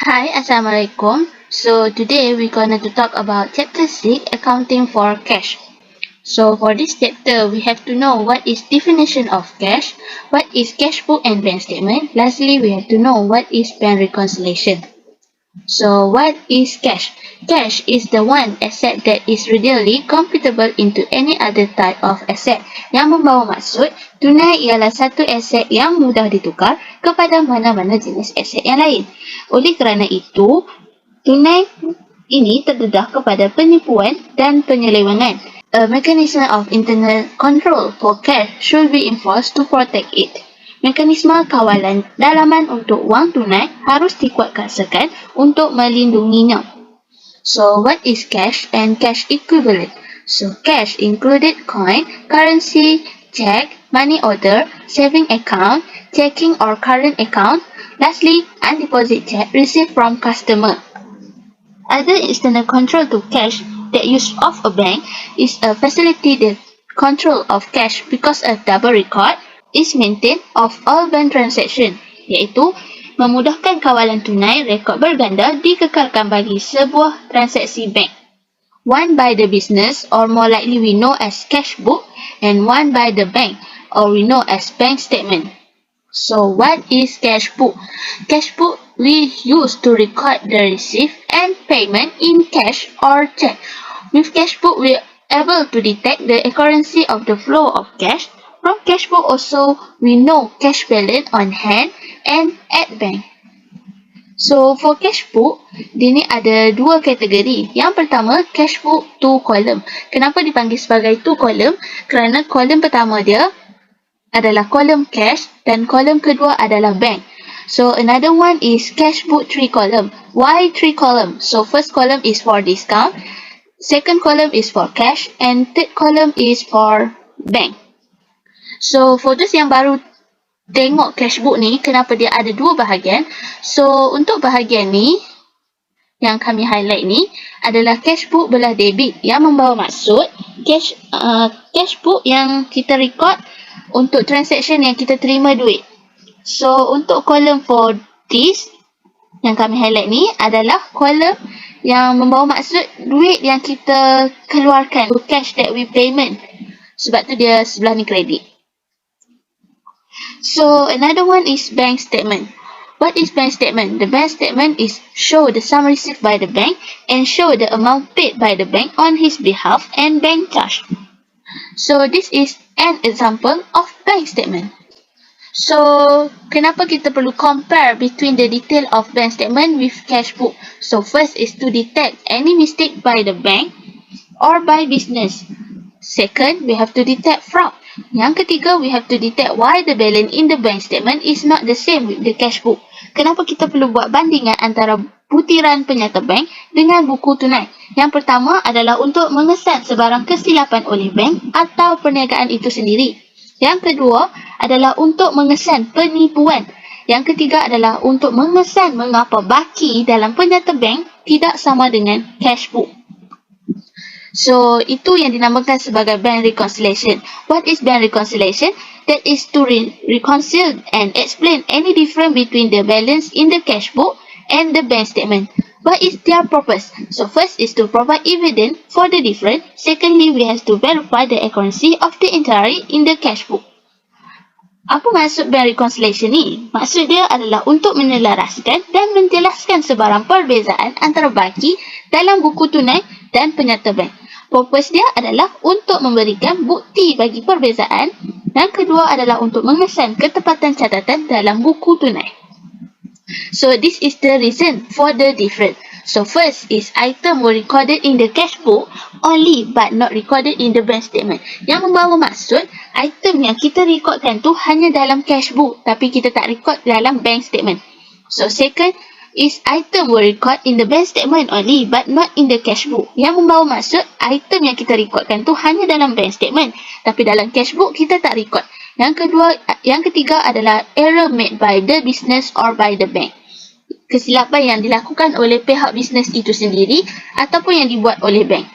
Hi, Assalamualaikum. So today we're going to talk about chapter 6, accounting for cash. So for this chapter, we have to know what is definition of cash, what is cash book and bank statement. Lastly, we have to know what is bank reconciliation. So what is cash? Cash is the one asset that is readily computable into any other type of asset. Yang membawa maksud, tunai ialah satu aset yang mudah ditukar kepada mana-mana jenis aset yang lain. Oleh kerana itu, tunai ini terdedah kepada penipuan dan penyelewengan. A mechanism of internal control for cash should be enforced to protect it. Mekanisme kawalan dalaman untuk wang tunai harus dikuatkuasakan untuk melindunginya. So, what is cash and cash equivalent? So, cash included coin, currency, check, money order, saving account, checking or current account. Lastly, undeposit check received from customer. Other external control to cash that use of a bank is a facility the control of cash because a double record is maintained of all bank transaction, iaitu memudahkan kawalan tunai rekod berganda dikekalkan bagi sebuah transaksi bank. One by the business, or more likely we know as cash book, and one by the bank, or we know as bank statement. So what is cash book? Cash book we use to record the receipt and payment in cash or check. With cash book we are able to detect the accuracy of the flow of cash. From cash book also we know cash balance on hand and at bank. So for cash book, dia ni ada dua kategori. Yang pertama, cash book 2 column. Kenapa dipanggil sebagai 2 column? Kerana kolom pertama dia adalah kolom cash dan kolom kedua adalah bank. So another one is cash book 3 column. Why 3 column? So first column is for discount, second column is for cash, and third column is for bank. So for those yang baru tengok cash book ni, kenapa dia ada dua bahagian? So untuk bahagian ni yang kami highlight ni adalah cash book belah debit yang membawa maksud cash book yang kita record untuk transaction yang kita terima duit. So untuk kolom for this yang kami highlight ni adalah kolom yang membawa maksud duit yang kita keluarkan, cash that we payment. Sebab tu dia sebelah ni kredit. So another one is bank statement. What is bank statement? The bank statement is show the sum received by the bank and show the amount paid by the bank on his behalf and bank charge. So this is an example of bank statement. So kenapa kita perlu compare between the detail of bank statement with cash book? So first is to detect any mistake by the bank or by business. Second, we have to detect fraud. Yang ketiga, we have to detect why the balance in the bank statement is not the same with the cash book. Kenapa kita perlu buat bandingan antara butiran penyata bank dengan buku tunai? Yang pertama adalah untuk mengesan sebarang kesilapan oleh bank atau perniagaan itu sendiri. Yang kedua adalah untuk mengesan penipuan. Yang ketiga adalah untuk mengesan mengapa baki dalam penyata bank tidak sama dengan cash book. So, itu yang dinamakan sebagai bank reconciliation. What is bank reconciliation? That is to reconcile and explain any difference between the balance in the cash book and the bank statement. What is their purpose? So, first is to provide evidence for the difference. Secondly, we have to verify the accuracy of the entry in the cash book. Apa maksud bank reconciliation ni? Maksud dia adalah untuk menyelaraskan dan menjelaskan sebarang perbezaan antara baki dalam buku tunai dan penyata bank. Purpose dia adalah untuk memberikan bukti bagi perbezaan. Yang kedua adalah untuk mengesan ketepatan catatan dalam buku tunai. So this is the reason for the difference. So first is item were recorded in the cash book only but not recorded in the bank statement. Yang membawa maksud item yang kita rekodkan tu hanya dalam cash book tapi kita tak record dalam bank statement. So second is item were recorded in the bank statement only but not in the cash book. Yang membawa maksud item yang kita rekodkan tu hanya dalam bank statement tapi dalam cash book kita tak record. Yang ketiga adalah error made by the business or by the bank. Kesilapan yang dilakukan oleh pihak bisnes itu sendiri ataupun yang dibuat oleh bank.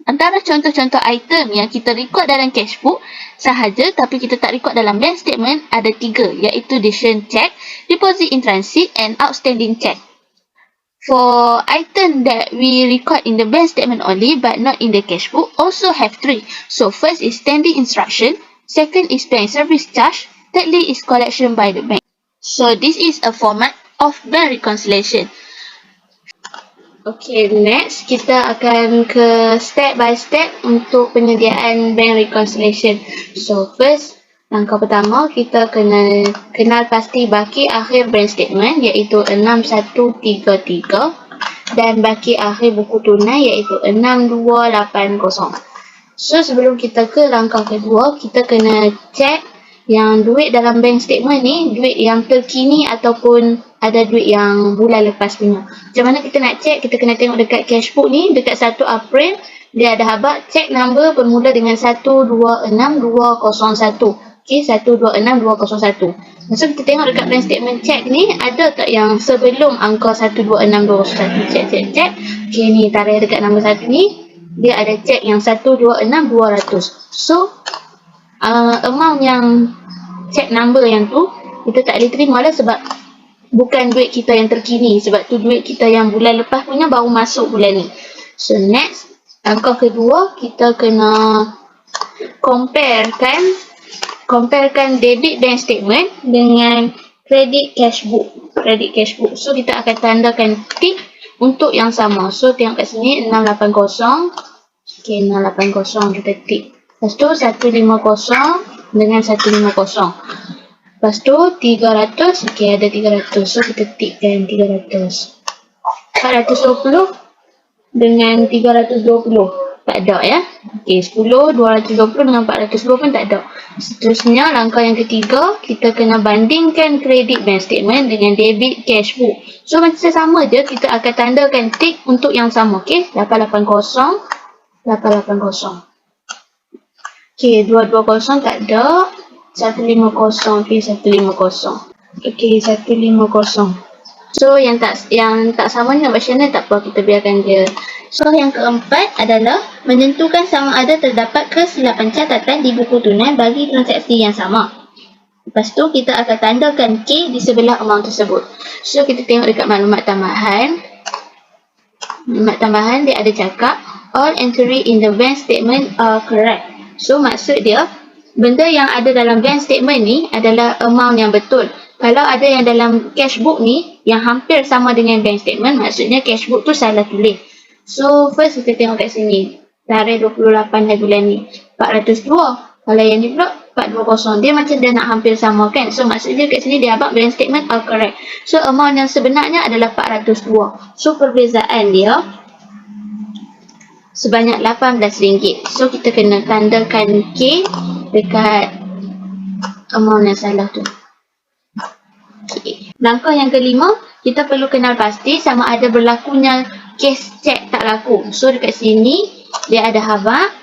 Antara contoh-contoh item yang kita record dalam cash book sahaja tapi kita tak record dalam bank statement ada 3, iaitu detention check, deposit in transit and outstanding check. For item that we record in the bank statement only but not in the cash book also have 3. So first is standing instruction, second is bank service charge, thirdly is collection by the bank. So this is a format of bank reconciliation. Okay, next kita akan ke step by step untuk penyediaan bank reconciliation. So first, langkah pertama kita kena kenal pasti baki akhir bank statement iaitu 6133 dan baki akhir buku tunai iaitu 6280. So sebelum kita ke langkah kedua, kita kena check yang duit dalam bank statement ni duit yang terkini ataupun ada duit yang bulan lepas punya. Macam mana kita nak check? Kita kena tengok dekat cash book ni, dekat 1 April dia ada habak check number bermula dengan 126201. Okey, 126201. So kita tengok dekat bank statement check ni ada tak yang sebelum angka 126201. Check. Okey, ni tarikh dekat nombor 1 ni dia ada check yang 126200. So amount yang check number yang tu kita tak boleh terima lah sebab bukan duit kita yang terkini, sebab tu duit kita yang bulan lepas punya baru masuk bulan ni. So next, langkah kedua kita kena comparekan debit bank statement dengan credit cash book. So kita akan tandakan tick untuk yang sama. So tengok kat sini 680. Okay, 680 kita tick. Lepas tu 150 dengan 150. Lepas tu 300. Okay, ada 300. So kita tickkan 300. 420 dengan 320. Tak ada ya. Okay, 10, 220 dengan 420 pun tak ada. Seterusnya langkah yang ketiga, kita kena bandingkan credit bank statement dengan debit cash book. So macam sama je, kita akan tandakan tick untuk yang sama. Okay, 880. Okay, 220 tak ada. 150. Okay, 150. Okay, 150. So yang tak sama ni nak buat macam mana? Tak apa, kita biarkan dia. So yang keempat adalah menentukan sama ada terdapat kesilapan catatan di buku tunai bagi transaksi yang sama. Lepas tu kita akan tandakan K di sebelah amount tersebut. So kita tengok dekat maklumat tambahan. Maklumat tambahan dia ada cakap all entry in the bank statement are correct. So maksud dia benda yang ada dalam bank statement ni adalah amount yang betul. Kalau ada yang dalam cash book ni yang hampir sama dengan bank statement, maksudnya cash book tu salah tulis. So first kita tengok kat sini, tarikh 28 hari bulan ni 402. Kalau yang ni pula 420. Dia macam dia nak hampir sama kan. So maksudnya kat sini dia abang bank statement are correct. So amount yang sebenarnya adalah 402. So perbezaan dia sebanyak RM18. So kita kena tandakan K dekat amount yang salah tu. Okay. Langkah yang kelima, kita perlu kenal pasti sama ada berlakunya kes cek tak laku. So dekat sini dia ada habak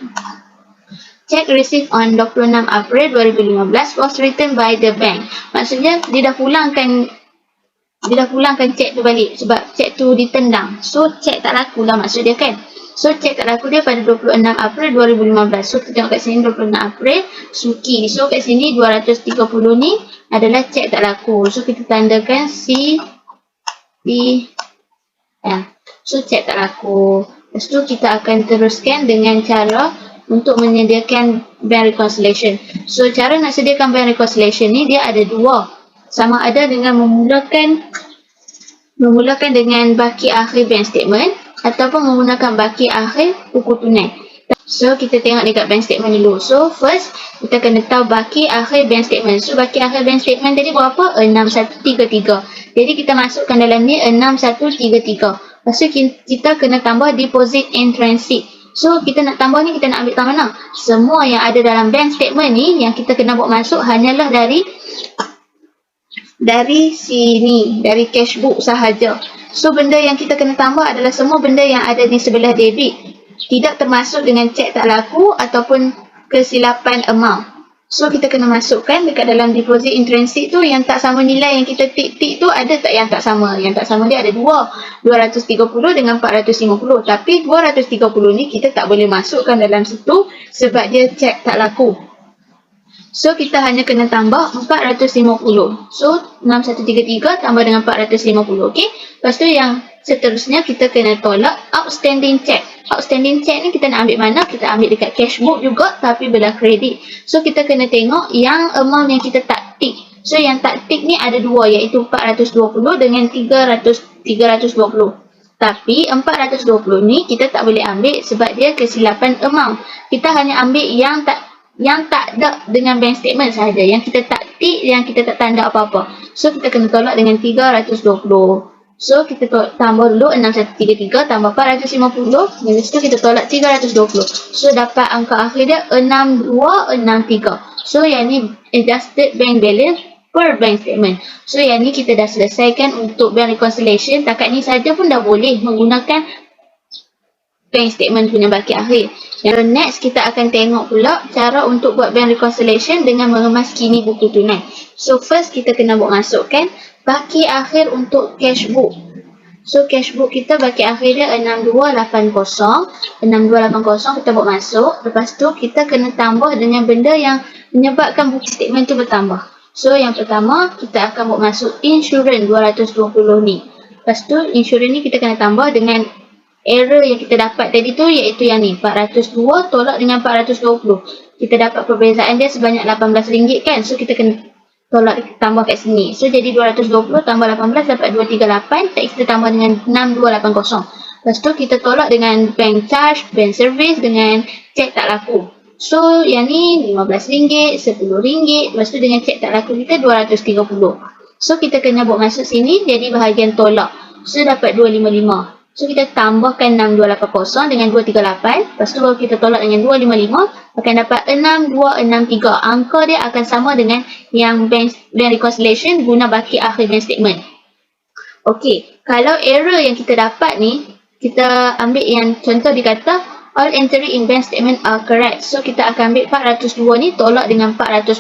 check received on 26 April 2015 was written by the bank. Maksudnya dia dah pulangkan cek tu balik sebab cek tu ditendang. So cek tak laku lah maksud dia kan. So cek tak laku dia pada 26 April 2015. So kita tengok kat sini 26 April Suki. So kat sini 230 ni adalah cek tak laku. So kita tandakan C D M. So cek tak laku. Lepas tu kita akan teruskan dengan cara untuk menyediakan bank reconciliation. So cara nak sediakan bank reconciliation ni dia ada dua. Sama ada dengan memulakan dengan baki akhir bank statement ataupun menggunakan baki akhir buku tunai. So kita tengok dekat bank statement dulu. So first kita kena tahu baki akhir bank statement. So baki akhir bank statement tadi berapa? 6133. Jadi kita masukkan dalam ni 6133. Lepas tu kita kena tambah deposit in transit. So kita nak tambah ni, kita nak ambil tambah mana? Semua yang ada dalam bank statement ni yang kita kena buat masuk hanyalah dari sini, dari cash book sahaja. So benda yang kita kena tambah adalah semua benda yang ada di sebelah debit. Tidak termasuk dengan cek tak laku ataupun kesilapan amount. So kita kena masukkan dekat dalam deposit in transit tu yang tak sama nilai yang kita tik-tik tu ada tak yang tak sama? Yang tak sama dia ada dua. 230 dengan 450. Tapi 230 ni kita tak boleh masukkan dalam situ sebab dia cek tak laku. So kita hanya kena tambah 450. So 6133 tambah dengan 450. Okey. Lepas tu yang seterusnya kita kena tolak outstanding check. Outstanding check ni kita nak ambil mana? Kita ambil dekat cash book juga tapi belah kredit. So kita kena tengok yang amount yang kita tak tick. So yang tak tick ni ada dua, iaitu 420 dengan 320. Tapi 420 ni kita tak boleh ambil sebab dia kesilapan amount. Kita hanya ambil yang tak ada dengan bank statement sahaja. Yang kita tak tick, yang kita tak tanda apa-apa. So kita kena tolak dengan 320. So kita tambah dulu 6133 tambah 450. Lepas tu kita tolak 320. So dapat angka akhir dia 6263. So yang ni adjusted bank balance per bank statement. So yang ni kita dah selesaikan untuk bank reconciliation. Takat ni saja pun dah boleh menggunakan bank statement punya baki akhir. Yang next kita akan tengok pula cara untuk buat bank reconciliation dengan mengemas kini buku tunai. So first kita kena buat masukkan baki akhir untuk cash book. So cash book kita baki akhir dia 6280. 6280 kita buat masuk. Lepas tu kita kena tambah dengan benda yang menyebabkan buku statement tu bertambah. So yang pertama kita akan buat masuk insurans 220 ni. Lepas tu insurans ni kita kena tambah dengan error yang kita dapat tadi tu, iaitu yang ni 402 tolak dengan 420. Kita dapat perbezaan dia sebanyak RM18 kan. So kita kena tolak tambah kat sini. So jadi 220 tambah 18 dapat 238. Tak kita tambah dengan 6280. Lepas tu kita tolak dengan bank charge, bank service dengan cek tak laku. So yang ni RM15, RM10. Lepas tu dengan cek tak laku kita 230. So kita kena buat masuk sini jadi bahagian tolak. So dapat 255. So kita tambahkan 6280 dengan 238. Lepas tu baru kita tolak dengan 255. Akan dapat 6263. Angka dia akan sama dengan yang bank reconciliation guna baki akhir bank statement. Okey, kalau error yang kita dapat ni, kita ambil yang contoh dikata all entry in bank statement are correct. So kita akan ambil 402 ni tolak dengan 420.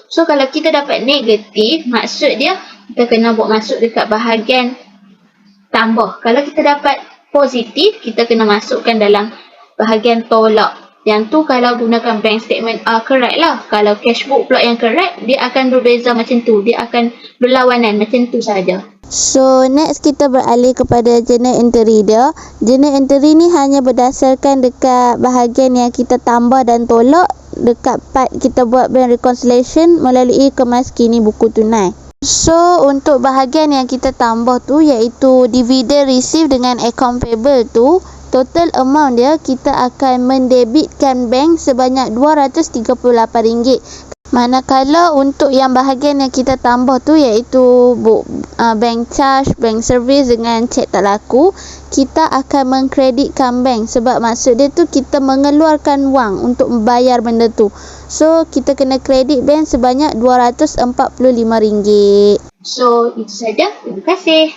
So kalau kita dapat negatif, maksud dia kita kena buat masuk dekat bahagian tambah. Kalau kita dapat positif, kita kena masukkan dalam bahagian tolak. Yang tu kalau gunakan bank statement correct lah. Kalau cash book pula yang correct, dia akan berbeza macam tu. Dia akan berlawanan macam tu saja. So next kita beralih kepada journal entry dia. Journal entry ni hanya berdasarkan dekat bahagian yang kita tambah dan tolak dekat part kita buat bank reconciliation melalui kemas kini buku tunai. So untuk bahagian yang kita tambah tu, iaitu dividen receive dengan account payable tu, total amount dia kita akan mendebitkan bank sebanyak RM238. Manakala untuk yang bahagian yang kita tambah tu, iaitu bank charge, bank service dengan cek tak laku, kita akan mengkreditkan bank. Sebab maksud dia tu kita mengeluarkan wang untuk membayar benda tu. So kita kena kredit bank sebanyak RM245. So itu saja. Terima kasih.